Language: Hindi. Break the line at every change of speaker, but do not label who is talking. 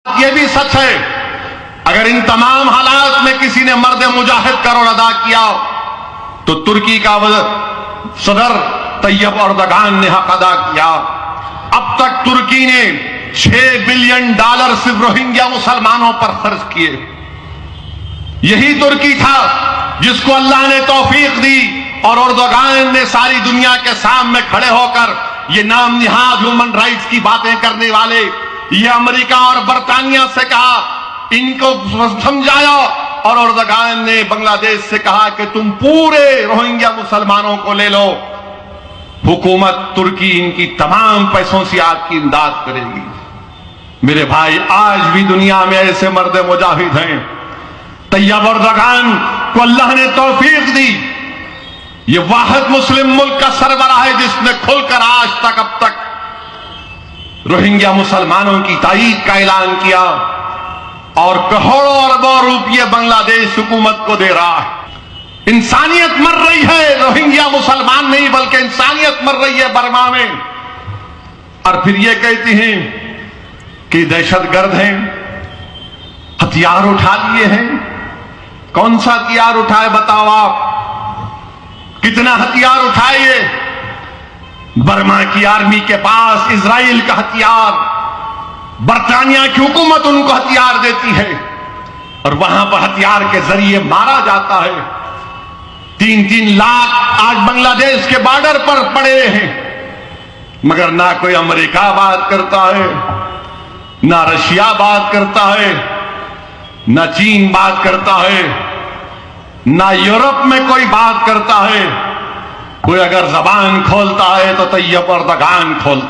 यह भी सच है, अगर इन तमाम हालात में किसी ने मर्द मुजाहिद का रोल अदा किया तो तुर्की का सदर तैयब एर्दोगान ने हक अदा किया। अब तक तुर्की ने $6 बिलियन सिर्फ रोहिंग्या मुसलमानों पर खर्च किए। यही तुर्की था जिसको अल्लाह ने तौफीक दी और एर्दोगान ने सारी दुनिया के सामने खड़े होकर ये नाम निहाद ह्यूमन राइट्स की बातें करने वाले ये अमेरिका और बरतानिया से कहा, इनको समझाया और एर्दोगान ने बांग्लादेश से कहा कि तुम पूरे रोहिंग्या मुसलमानों को ले लो। हुकूमत तुर्की इनकी तमाम पैसों से आपकी इमदाद करेगी। मेरे भाई, आज भी दुनिया में ऐसे मर्द मुजाहिद हैं। तैयब एर्दोगान को अल्लाह ने तौफीक दी, ये वाहिद मुस्लिम मुल्क का सरबराह है जिसने खुलकर आज तक अब तक रोहिंग्या मुसलमानों की ताईद का ऐलान किया और करोड़ों अरबों रुपये बांग्लादेश हुकूमत को दे रहा है। इंसानियत मर रही है, रोहिंग्या मुसलमान नहीं बल्कि इंसानियत मर रही है बर्मा में। और फिर ये कहती हैं कि दहशतगर्द हैं, हथियार उठा लिए हैं। कौन सा हथियार उठाए बताओ आप, कितना हथियार उठाए? बर्मा की आर्मी के पास इजराइल का हथियार, बरतानिया की हुकूमत उनको हथियार देती है और वहां पर हथियार के जरिए मारा जाता है। 3-3 लाख आज बांग्लादेश के बॉर्डर पर पड़े हैं, मगर ना कोई अमेरिका बात करता है, ना रशिया बात करता है, ना चीन बात करता है, ना यूरोप में कोई बात करता है। कोई अगर जबान खोलता है तो तैयब एर्दोगान खोलता है।